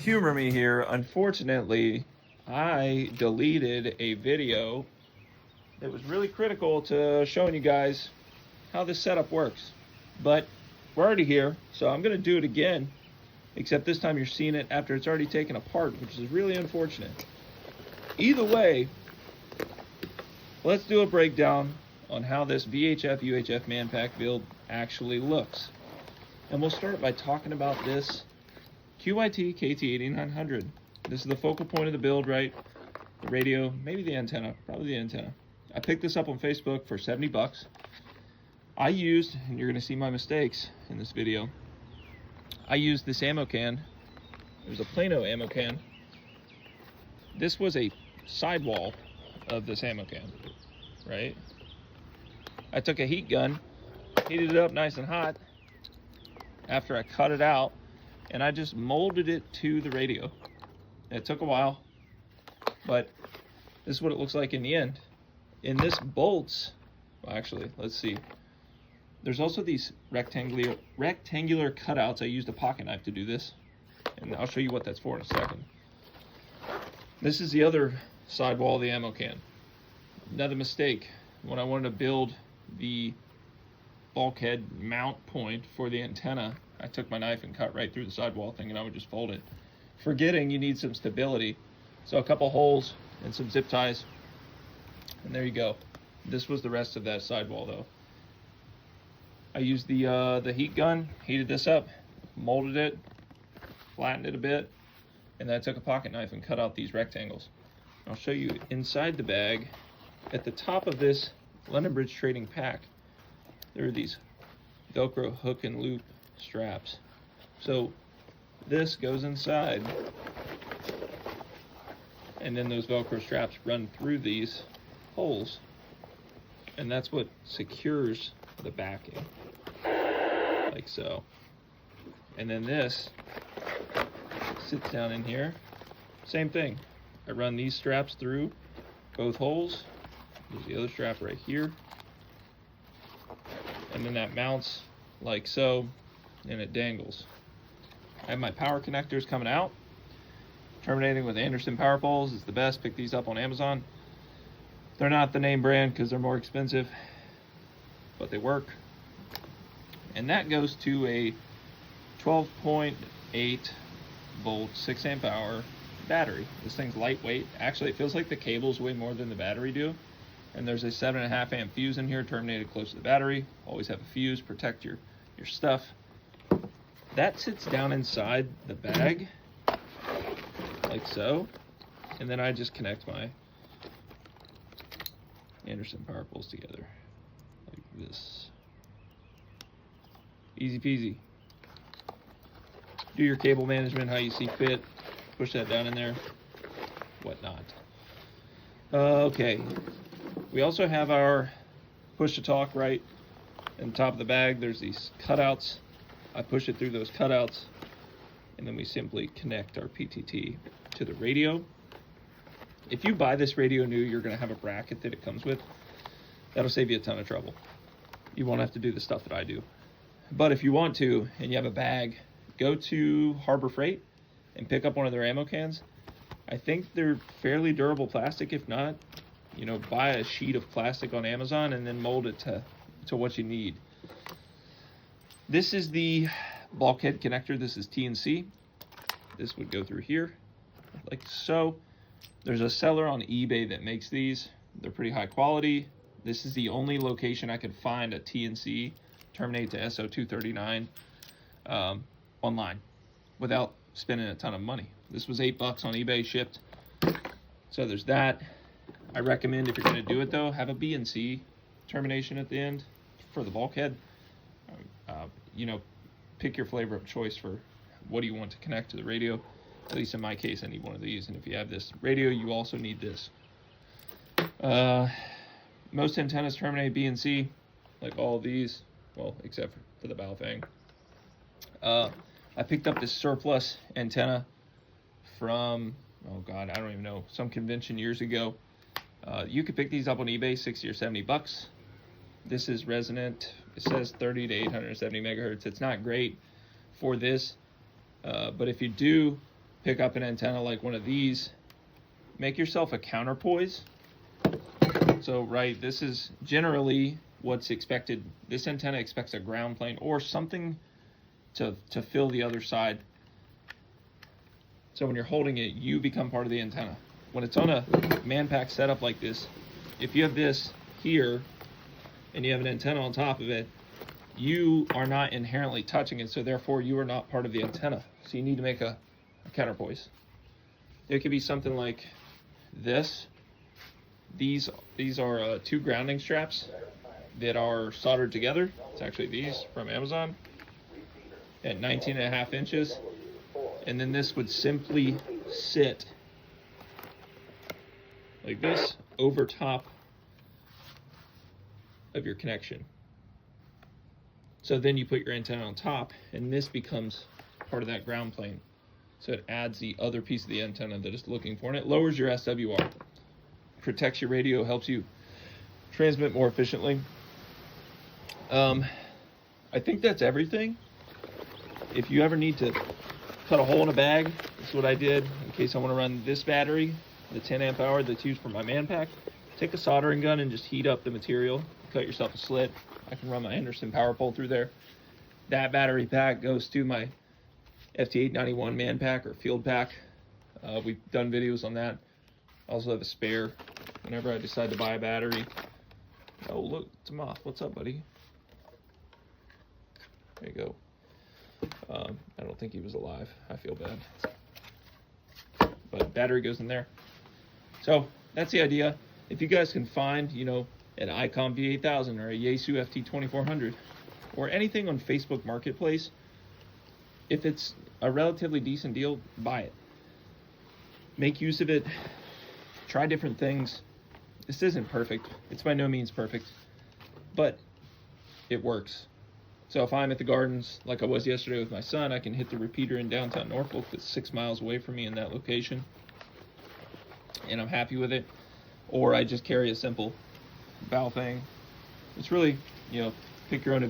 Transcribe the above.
humor me here. Unfortunately, I deleted a video that was really critical to showing you guys how this setup works. But we're already here, so I'm going to do it again, except this time you're seeing it after it's already taken apart, which is really unfortunate. Either way, let's do a breakdown on how this VHF UHF Manpack build actually looks. And we'll start by talking about this QYT KT8900. This is the focal point of the build, right? The radio, maybe the antenna, probably the antenna. I picked this up on Facebook for 70 bucks. I used, and you're gonna see my mistakes in this video, I used this ammo can. It was a Plano ammo can. This was a sidewall of this ammo can, right? I took a heat gun, heated it up nice and hot after I cut it out, and I just molded it to the radio. It took a while, but this is what it looks like in the end. In this bolts, well, actually, let's see. There's also these rectangular cutouts. I used a pocket knife to do this, and I'll show you what that's for in a second. This is the other sidewall of the ammo can. Another mistake. When I wanted to build the bulkhead mount point for the antenna, I took my knife and cut right through the sidewall thinking I would just fold it, forgetting you need some stability. So a couple holes and some zip ties, and there you go. This was the rest of that sidewall though. I used the heat gun, heated this up, molded it, flattened it a bit, and then I took a pocket knife and cut out these rectangles. I'll show you inside the bag. At the top of this London Bridge Trading pack, there are these Velcro hook and loop straps. So this goes inside, and then those Velcro straps run through these holes, and that's what secures the backing, like so. And then this sits down in here. Same thing. I run these straps through both holes. There's the other strap right here. And then that mounts like so, and it dangles. I have my power connectors coming out, terminating with Anderson power poles. It's the best. Pick these up on Amazon. They're not the name brand because they're more expensive, but they work. And that goes to a 12.8 volt 6 amp hour battery. This thing's lightweight. Actually, it feels like the cables weigh more than the battery do. And there's a 7.5 amp fuse in here terminated close to the battery. Always have a fuse, protect your stuff. That sits down inside the bag like so, and then I just connect my Anderson power poles together like this. Easy peasy. Do your cable management how you see fit. Push that down in there, whatnot. Okay, we also have our push to talk right in the top of the bag. There's these cutouts. I push it through those cutouts, and then we simply connect our PTT to the radio. If you buy this radio new, you're going to have a bracket that it comes with. That'll save you a ton of trouble. You won't have to do the stuff that I do. But if you want to, and you have a bag, go to Harbor Freight and pick up one of their ammo cans. I think they're fairly durable plastic. If not, you know, buy a sheet of plastic on Amazon and then mold it to what you need. This is the bulkhead connector. This is TNC. This would go through here, like so. There's a seller on eBay that makes these. They're pretty high quality. This is the only location I could find a TNC terminate to SO239 online without spending a ton of money. This was $8 on eBay shipped. So there's that. I recommend if you're going to do it though, have a B&C termination at the end for the bulkhead. You know, pick your flavor of choice for what do you want to connect to the radio. At least in my case, I need one of these. And if you have this radio, you also need this. Most antennas terminate B&C, like all of these, well, except for the Baofeng. I picked up this surplus antenna from, oh God, I don't even know, some convention years ago. You could pick these up on eBay, 60 or 70 bucks. This is resonant. It says 30 to 870 megahertz. It's not great for this, but if you do pick up an antenna like one of these, make yourself a counterpoise. So, right, this is generally what's expected. This antenna expects a ground plane or something to fill the other side. So when you're holding it, you become part of the antenna. When it's on a Manpack setup like this, if you have this here and you have an antenna on top of it, you are not inherently touching it, so therefore you are not part of the antenna. So you need to make a counterpoise. It could be something like this. These are 2 grounding straps that are soldered together. It's actually these from Amazon at 19.5 inches. And then this would simply sit like this over top of your connection. So then you put your antenna on top, and this becomes part of that ground plane. So it adds the other piece of the antenna that it's looking for, and it lowers your SWR, protects your radio, helps you transmit more efficiently. I think that's everything. If you ever need to cut a hole in a bag, this is what I did in case I want to run this battery, the 10 amp hour that's used for my Manpack. Take a soldering gun and just heat up the material, cut yourself a slit. I can run my Anderson power pole through there. That battery pack goes to my FT891 Manpack or field pack. We've done videos on that. I also have a spare whenever I decide to buy a battery. Oh look, it's a moth. What's up, buddy? There you go. I don't think he was alive. I feel bad. But battery goes in there. So that's the idea. If you guys can find, an Icom V8000 or a Yaesu FT2400 or anything on Facebook Marketplace, if it's a relatively decent deal, buy it. Make use of it. Try different things. This isn't perfect. It's by no means perfect, but it works. So if I'm at the gardens like I was yesterday with my son, I can hit the repeater in downtown Norfolk that's 6 miles away from me in that location, and I'm happy with it. Or I just carry a simple bow thing. It's really, pick your own